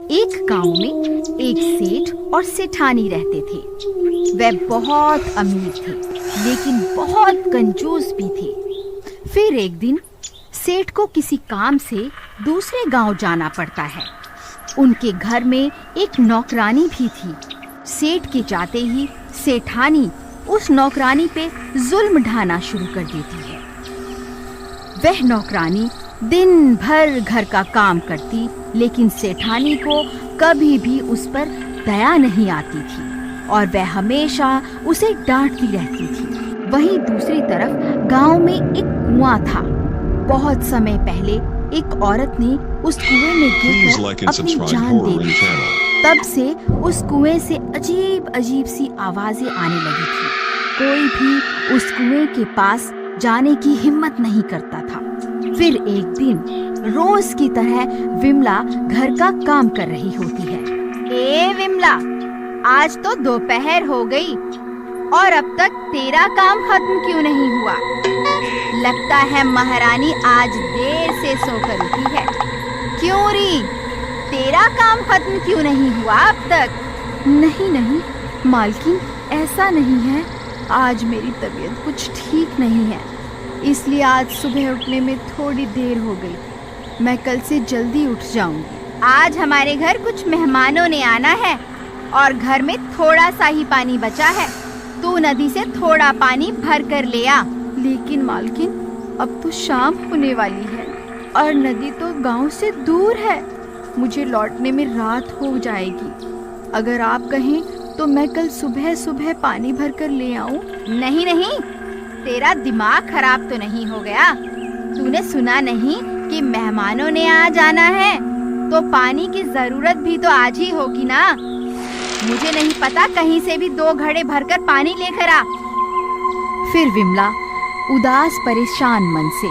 एक गांव में एक सेठ और सेठानी रहते थे। वे बहुत अमीर थे, लेकिन बहुत कंजूस भी थे। फिर एक दिन सेठ को किसी काम से दूसरे गांव जाना पड़ता है। उनके घर में एक नौकरानी भी थी। सेठ के जाते ही सेठानी उस नौकरानी पे जुल्म ढाना शुरू कर देती है। वह नौकरानी दिन भर घर का काम करती, लेकिन सेठानी को कभी भी उस पर दया नहीं आती थी और वह हमेशा उसे डांटती रहती थी। वहीं दूसरी तरफ गांव में एक कुआं था। बहुत समय पहले एक औरत ने उस कुएं में गिरकर अपनी जान दे दी। तब से उस कुएं से अजीब अजीब सी आवाजें आने लगी थी। कोई भी उस कुएं के पास जाने की हिम्मत नहीं करता था। फिर एक दिन रोज की तरह विमला घर का काम कर रही होती है। ए विमला, आज तो दोपहर हो गई और अब तक तेरा काम खत्म क्यों नहीं हुआ? लगता है महारानी आज देर से सोकर उठी है। क्यों री, तेरा काम खत्म क्यों नहीं हुआ अब तक? नहीं मालकिन, ऐसा नहीं है। आज मेरी तबीयत कुछ ठीक नहीं है, इसलिए आज सुबह उठने में थोड़ी देर हो गई। मैं कल से जल्दी उठ जाऊंगी। आज हमारे घर कुछ मेहमानों ने आना है और घर में थोड़ा सा ही पानी बचा है। तू नदी से थोड़ा पानी भर कर ले आ। लेकिन मालकिन, अब तो शाम होने वाली है और नदी तो गांव से दूर है। मुझे लौटने में रात हो जाएगी। अगर आप कहें तो मैं कल सुबह सुबह पानी भर कर ले आऊं? नहीं, तेरा दिमाग खराब तो नहीं हो गया? तूने सुना नहीं कि मेहमानों ने आ जाना है, तो पानी की जरूरत भी तो आज ही होगी ना। मुझे नहीं पता, कहीं से भी 2 घड़े भरकर पानी लेकर आ। फिर विमला उदास परेशान मन से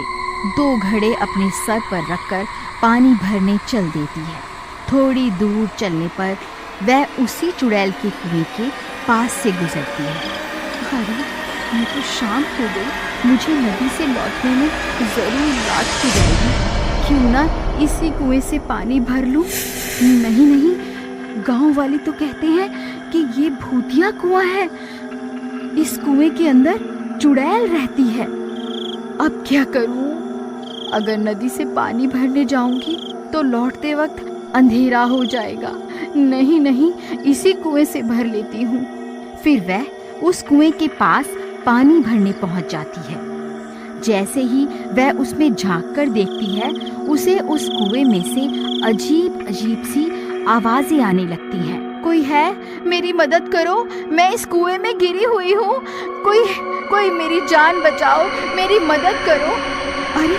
2 घड़े अपने सर पर रखकर पानी भरने चल देती है। थोड़ी दूर चलने पर वह उसी चुड़ैल के कुएं के पास से गुजरती है। अरे, ये तो शाम हो गई। मुझे नदी से लौटने में जरूर रात हो जाएगी। क्यों ना इसी कुएं से पानी भर लूं? नहीं, गांव वाले तो कहते हैं कि ये भूतिया कुआं है। इस कुएं के अंदर चुड़ैल रहती है। अब क्या करूं? अगर नदी से पानी भरने जाऊंगी तो लौटते वक्त अंधेरा हो जाएगा। नहीं, इसी कुएं से भर लेती हूँ। फिर वह उस कुएं के पास पानी भरने पहुंच जाती है। जैसे ही वह उसमें झांक कर देखती है, उसे उस कुएं में से अजीब अजीब सी आवाजें आने लगती हैं। कोई है? मेरी मदद करो, मैं इस कुएं में गिरी हुई हूँ। कोई मेरी जान बचाओ, मेरी मदद करो। अरे,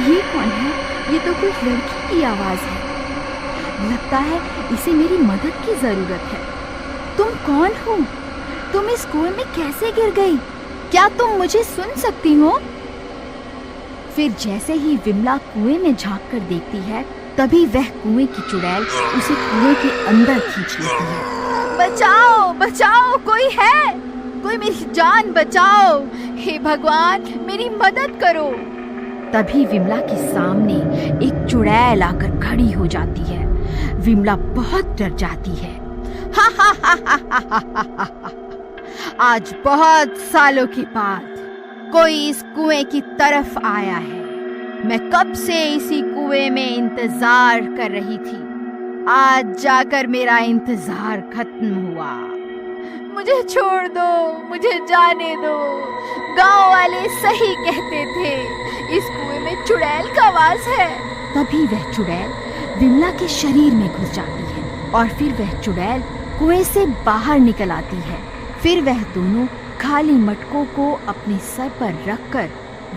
ये कौन है? ये तो कोई लड़की की आवाज है। लगता है इसे मेरी मदद की जरूरत है। तुम कौन हो? तुम इस कुएं में कैसे गिर गई? क्या तुम मुझे सुन सकती हो? फिर जैसे ही विमला कुएं में झांक कर देखती है, तभी वह कुएं की चुड़ैल उसे कुएं के अंदर खींच लेती है। बचाओ, कोई है? कोई मेरी जान बचाओ। हे भगवान, मेरी मदद करो। तभी विमला के सामने एक चुड़ैल आकर खड़ी हो जाती है। विमला बहुत डर जाती है। आज बहुत सालों के बाद कोई इस कुएं की तरफ आया है। मैं कब से इसी कुएं में इंतजार कर रही थी। आज जाकर मेरा इंतजार खत्म हुआ। मुझे छोड़ दो, मुझे जाने दो। गांव वाले सही कहते थे, इस कुएं में चुड़ैल का वास है। तभी वह चुड़ैल विमला के शरीर में घुस जाती है और फिर वह चुड़ैल कुएं से बाहर निकल आती है। फिर वह दोनों खाली मटकों को अपने सर पर रखकर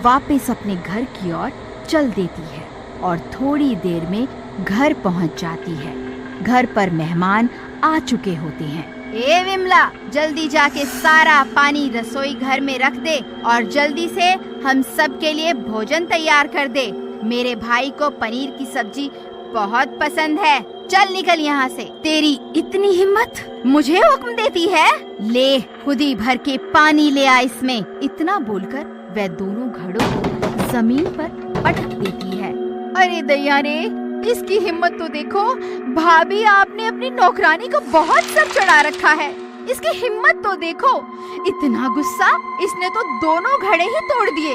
वापस अपने घर की ओर चल देती है और थोड़ी देर में घर पहुंच जाती है। घर पर मेहमान आ चुके होते हैं। ए विमला, जल्दी जाके सारा पानी रसोई घर में रख दे और जल्दी से हम सब के लिए भोजन तैयार कर दे। मेरे भाई को पनीर की सब्जी बहुत पसंद है। चल निकल यहाँ से। तेरी इतनी हिम्मत, मुझे हुक्म देती है? ले, खुद ही भर के पानी ले आ इसमें। इतना बोलकर वह दोनों घड़ों को जमीन पर पटक देती है। अरे दैया रे, इसकी हिम्मत तो देखो। भाभी, आपने अपनी नौकरानी को बहुत सर चढ़ा रखा है। इसकी हिम्मत तो देखो। इतना गुस्सा, इसने तो दोनों घड़े ही तोड़ दिए।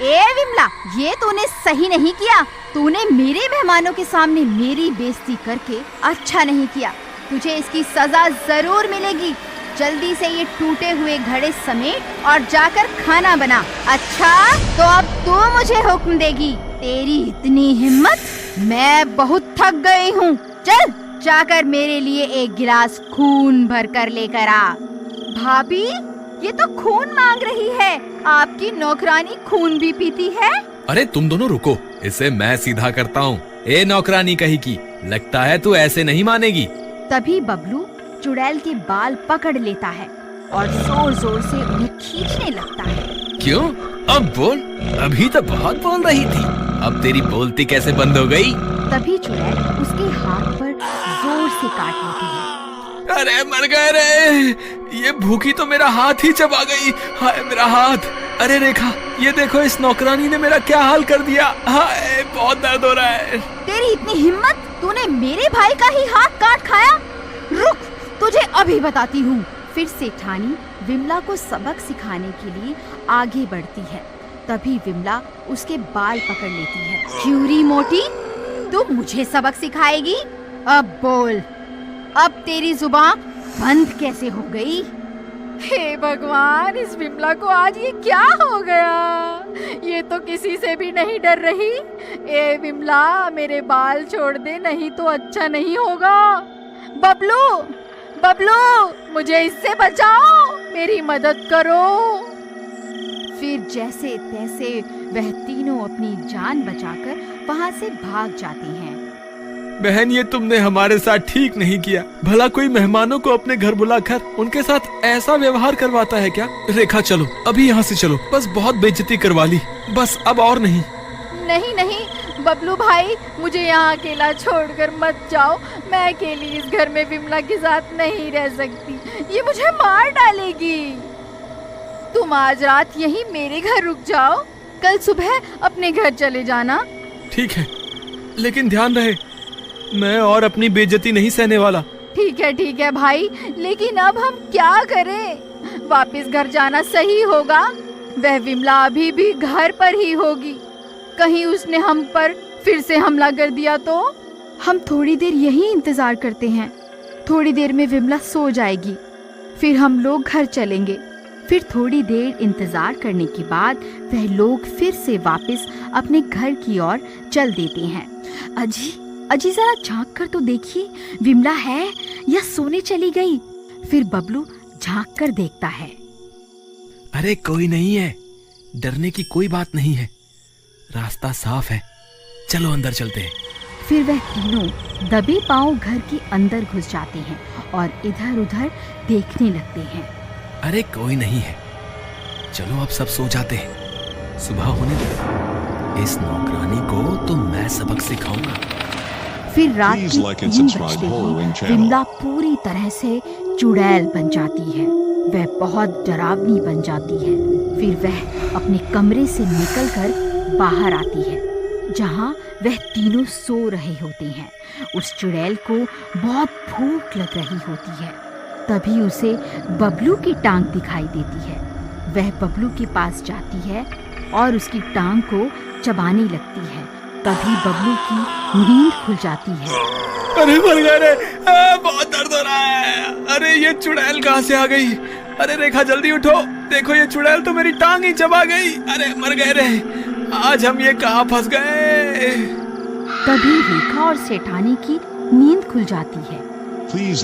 ए विमला, ये तूने सही नहीं किया। तूने मेरे मेहमानों के सामने मेरी बेइज्जती करके अच्छा नहीं किया। तुझे इसकी सजा जरूर मिलेगी। जल्दी से ये टूटे हुए घड़े समेट और जाकर खाना बना। अच्छा, तो अब तू मुझे हुक्म देगी? तेरी इतनी हिम्मत? मैं बहुत थक गई हूँ। चल, जाकर मेरे लिए एक गिलास खून भर कर लेकर आ। भाभी, ये तो खून मांग रही है। आपकी नौकरानी खून भी पीती है? अरे तुम दोनों रुको, इसे मैं सीधा करता हूँ। ए नौकरानी कहीं की, लगता है तू ऐसे नहीं मानेगी। तभी बबलू चुड़ैल के बाल पकड़ लेता है और जोर जोर से उन्हें खींचने लगता है। क्यों? अब बोल। अभी तो बहुत बोल रही थी, अब तेरी बोलती कैसे बंद हो गई? तभी चुड़ैल उसके हाथ पर जोर से काट लेती है। अरे मर गए रे, ये भूखी तो मेरा हाथ ही चबा गई। हाय मेरा हाथ। अरे रेखा, ये देखो इस नौकरानी ने मेरा क्या हाल कर दिया। हाय, बहुत दर्द हो रहा है। तेरी इतनी हिम्मत, तूने मेरे भाई का ही हाथ काट खाया? रुक, तुझे अभी बताती हूँ। फिर सेठानी विमला को सबक सिखाने के लिए आगे बढ़ती है। तभी विमला उसके बाल पकड़ लेती है। क्यूरी मोटी, तू मुझे सबक सिखाएगी? अब बोल, अब तेरी जुबान बंद कैसे हो गई? हे भगवान, इस विमला को आज ये क्या हो गया? ये तो किसी से भी नहीं डर रही। ए विमला, मेरे बाल छोड़ दे, नहीं तो अच्छा नहीं होगा। बबलू, बबलू, मुझे इससे बचाओ, मेरी मदद करो। फिर जैसे तैसे वह तीनों अपनी जान बचाकर वहाँ से भाग जाते हैं। बहन, ये तुमने हमारे साथ ठीक नहीं किया। भला कोई मेहमानों को अपने घर बुलाकर उनके साथ ऐसा व्यवहार करवाता है क्या? रेखा, चलो अभी यहाँ से चलो। बस बहुत बेइज्जती करवा ली, बस अब और नहीं। नहीं नहीं बबलू भाई, मुझे यहाँ अकेला छोड़कर मत जाओ। मैं अकेली इस घर में विमला के साथ नहीं रह सकती, ये मुझे मार डालेगी। तुम आज रात यहीं मेरे घर रुक जाओ, कल सुबह अपने घर चले जाना। ठीक है, लेकिन ध्यान रहे, मैं और अपनी बेइज्जती नहीं सहने वाला। ठीक है भाई, लेकिन अब हम क्या करें? वापस घर जाना सही होगा। वह विमला अभी भी घर पर ही होगी। कहीं उसने हम पर फिर से हमला कर दिया तो? हम थोड़ी देर यहीं इंतजार करते हैं। थोड़ी देर में विमला सो जाएगी, फिर हम लोग घर चलेंगे। फिर थोड़ी देर इंतजार करने के बाद वह लोग फिर से वापस अपने घर की ओर चल देते हैं। अजी जरा झांक कर तो देखिए, विमला है या सोने चली गई? फिर बबलू झांक कर देखता है। अरे कोई नहीं है, डरने की कोई बात नहीं है, रास्ता साफ है, चलो अंदर चलते हैं। फिर वह तीनों दबे पांव घर के अंदर घुस जाते हैं और इधर उधर देखने लगते हैं। अरे कोई नहीं है, चलो अब सब सो जाते हैं, सुबह होने दो। इस नौकरानी को तो मैं सबक सिखाऊंगा। फिर रात के 3 बजते ही विमला पूरी तरह से चुड़ैल बन जाती है। वह बहुत डरावनी बन जाती है। फिर वह अपने कमरे से निकलकर बाहर आती है, जहाँ वह तीनों सो रहे होते हैं। उस चुड़ैल को बहुत भूख लग रही होती है। तभी उसे बबलू की टांग दिखाई देती है। वह बबलू के पास जाती है और उसकी टांग को चबाने लगती है। तभी बबलू की नींद खुल जाती है। अरे मर गए रे, बहुत दर्द हो रहा है। अरे ये चुड़ैल कहाँ से आ गई? अरे रेखा जल्दी उठो, देखो ये चुड़ैल तो मेरी टांग ही चबा गई। अरे मर गए रे, आज हम ये कहाँ फंस गए? तभी रेखा और सेठानी की नींद खुल जाती है। उस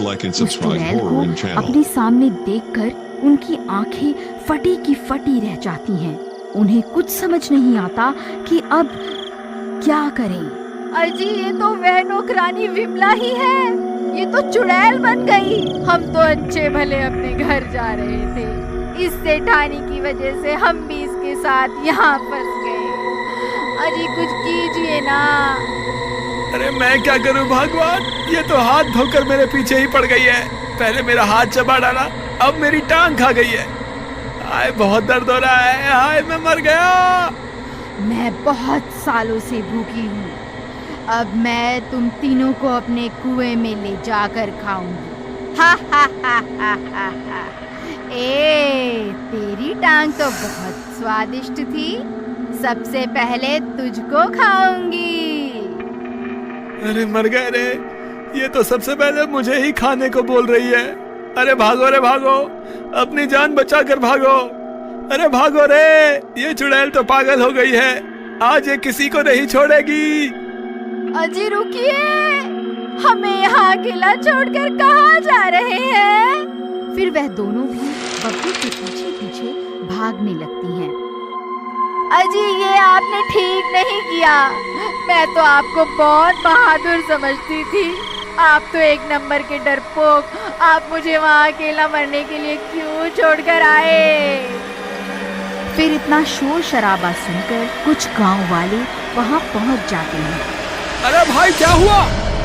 चुड़ैल को अपने सामने देखकर उनकी आंखें फटी की फटी रह जाती हैं। उन्हें कुछ समझ नहीं आता कि अब क्या करें। अजी, ये तो वह नौकरानी विमला ही है। ये तो चुड़ैल बन गई। हम तो अच्छे भले अपने घर जा रहे थे, इस सेठानी की वजह से हम भी इसके साथ यहाँ फंस गए। अजी कुछ कीजिए ना। अरे मैं क्या करूं भगवान, ये तो हाथ धोकर मेरे पीछे ही पड़ गई है। पहले मेरा हाथ चबा डाला, अब मेरी टांग खा गई है। हाय बहुत दर्द हो रहा है, हाय मैं मर गया। मैं बहुत सालों से भूखी हूँ। अब मैं तुम तीनों को अपने कुएं में ले जाकर खाऊंगी। हा हा हा हा हा हा। तेरी टांग तो बहुत स्वादिष्ट थी, सबसे पहले तुझको खाऊंगी। अरे मर गए रे, ये तो सबसे पहले मुझे ही खाने को बोल रही है। अरे भागो रे भागो, अपनी जान बचा कर भागो। अरे भागो रे, ये चुड़ैल तो पागल हो गई है, आज ये किसी को नहीं छोड़ेगी। अजी रुकिए, हमें यहाँ अकेला छोड़कर कहाँ जा रहे हैं? फिर वह दोनों भी बब्लू के पीछे पीछे भागने लगती हैं। अजी ये आपने ठीक नहीं किया, मैं तो आपको बहुत बहादुर समझती थी। आप तो एक नंबर के डरपोक, आप मुझे वहाँ अकेला मरने के लिए क्यों छोड़कर आए? फिर इतना शोर शराबा सुनकर कुछ गांव वाले वहाँ पहुँच जाते हैं। अरे भाई क्या हुआ?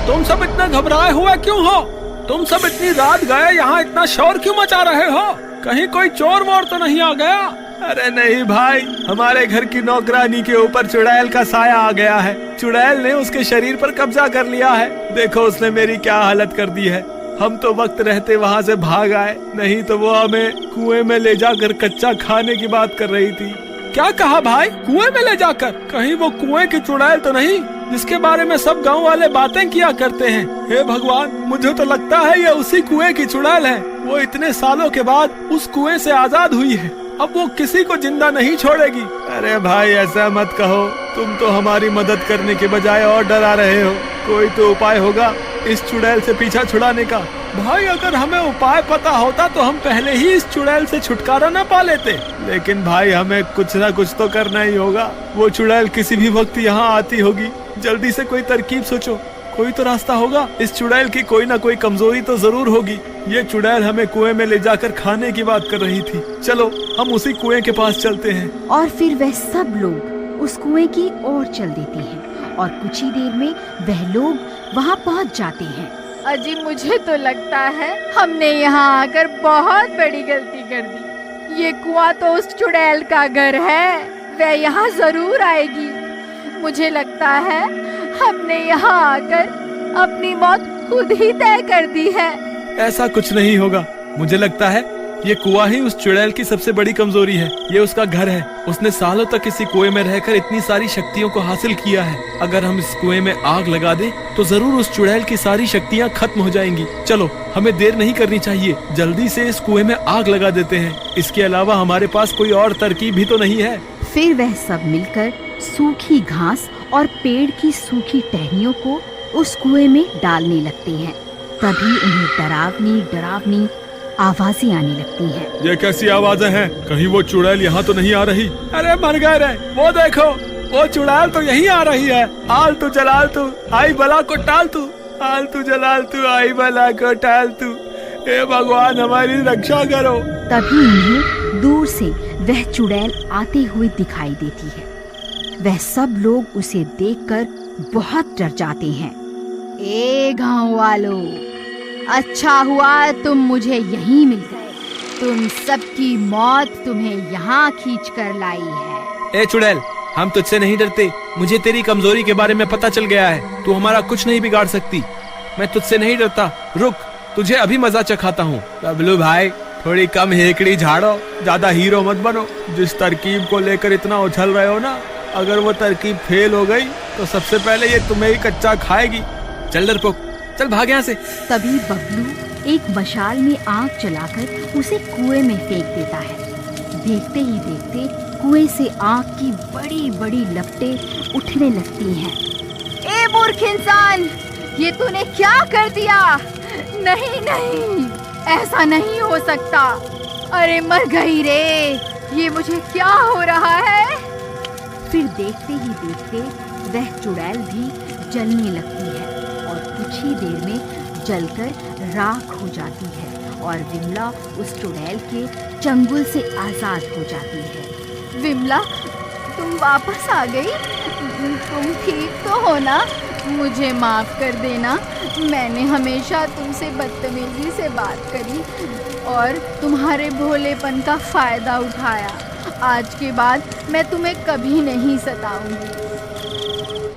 तुम सब इतना घबराए हुए क्यों हो? तुम सब इतनी रात गए यहाँ इतना शोर क्यों मचा रहे हो? कहीं कोई चोर वोर तो नहीं आ गया? अरे नहीं भाई, हमारे घर की नौकरानी के ऊपर चुड़ैल का साया आ गया है। चुड़ैल ने उसके शरीर पर कब्जा कर लिया है। देखो उसने मेरी क्या हालत कर दी है। हम तो वक्त रहते वहाँ से भाग आए, नहीं तो वो हमें कुएं में ले जाकर कच्चा खाने की बात कर रही थी। क्या कहा भाई? कुएं में ले जाकर? कहीं वो कुएं की चुड़ैल तो नहीं जिसके बारे में सब गांव वाले बातें किया करते हैं? हे भगवान, मुझे तो लगता है ये उसी कुएं की चुड़ैल है। वो इतने सालों के बाद उस कुएं से आजाद हुई है, अब वो किसी को जिंदा नहीं छोड़ेगी। अरे भाई ऐसा मत कहो, तुम तो हमारी मदद करने के बजाय और डरा रहे हो। कोई तो उपाय होगा इस चुड़ैल से पीछा छुड़ाने का। भाई अगर हमें उपाय पता होता तो हम पहले ही इस चुड़ैल से छुटकारा न पा लेते। लेकिन भाई हमें कुछ ना कुछ तो करना ही होगा। वो चुड़ैल किसी भी वक्त यहाँ आती होगी। जल्दी से कोई तरकीब सोचो, कोई तो रास्ता होगा। इस चुड़ैल की कोई ना कोई कमजोरी तो जरूर होगी। ये चुड़ैल हमें कुएं में ले जाकर खाने की बात कर रही थी। चलो हम उसी कुएं के पास चलते हैं। और फिर वह सब लोग उस कुएं की ओर चल देते हैं और कुछ ही देर में वह लोग वहाँ पहुँच जाते हैं। अजी मुझे तो लगता है हमने यहाँ आकर बहुत बड़ी गलती कर दी। ये कुआं तो उस चुड़ैल का घर है, वह यहाँ जरूर आएगी। मुझे लगता है हमने यहाँ आकर अपनी मौत खुद ही तय कर दी है। ऐसा कुछ नहीं होगा, मुझे लगता है ये कुआं ही उस चुड़ैल की सबसे बड़ी कमजोरी है। ये उसका घर है। उसने सालों तक इसी कुएं में रहकर इतनी सारी शक्तियों को हासिल किया है। अगर हम इस कुएं में आग लगा दें तो जरूर उस चुड़ैल की सारी शक्तियां खत्म हो जाएंगी। चलो हमें देर नहीं करनी चाहिए, जल्दी से इस कुएं में आग लगा देते हैं। इसके अलावा हमारे पास कोई और तरकीब भी तो नहीं है। फिर वह सब मिलकर सूखी घास और पेड़ की सूखी टहनियों को उस कुएं में डालने लगते हैं। तभी उन्हें डरावनी डरावनी आवाजें आने लगती हैं। ये कैसी आवाजें हैं? कहीं वो चुड़ैल यहाँ तो नहीं आ रही? अरे मर गए रे, वो देखो वो चुड़ैल तो यहीं आ रही है। आल तू जलाल तू आई बला को टाल तू, आल तू जलाल तू आई बला को टाल तू। हे भगवान हमारी रक्षा करो। तभी उन्हें दूर से वह चुड़ैल आते हुए दिखाई देती है। वह सब लोग उसे देखकर बहुत डर जाते हैं। ए गांव वालों, अच्छा हुआ तुम मुझे यहीं मिल गए। तुम सबकी मौत तुम्हें यहाँ खींच कर लाई है। ए चुड़ैल, हम तुझसे नहीं डरते। मुझे तेरी कमजोरी के बारे में पता चल गया है। तू हमारा कुछ नहीं बिगाड़ सकती। मैं तुझसे नहीं डरता। रुक, तुझे अभी मजा चखाता हूँ। बबलू भाई थोड़ी कम हेकड़ी झाड़ो, ज्यादा हीरो मत बनो। जिस तरकीब को लेकर इतना उछल रहे हो ना, अगर वो तरकीब फेल हो गई तो सबसे पहले ये तुम्हें ही कच्चा खाएगी। चल डरपोक, चल भाग यहाँ से। तभी बबलू एक मशाल में आग जलाकर उसे कुएं में फेंक देता है। देखते ही देखते कुएं से आग की बड़ी बड़ी लपटें उठने लगती हैं। ए मूर्ख इंसान, ये तूने क्या कर दिया? नहीं नहीं, ऐसा नहीं हो सकता। अरे मर गई रे, ये मुझे क्या हो रहा है? फिर देखते ही देखते वह चुड़ैल भी जलने लगती है और कुछ ही देर में जलकर राख हो जाती है और विमला उस चुड़ैल के चंगुल से आजाद हो जाती है। विमला, तुम वापस आ गई? तुम ठीक तो हो ना? मुझे माफ कर देना, मैंने हमेशा तुमसे बदतमीजी से बात करी और तुम्हारे भोलेपन का फायदा उठाया। आज के बाद मैं तुम्हें कभी नहीं सताऊंगी।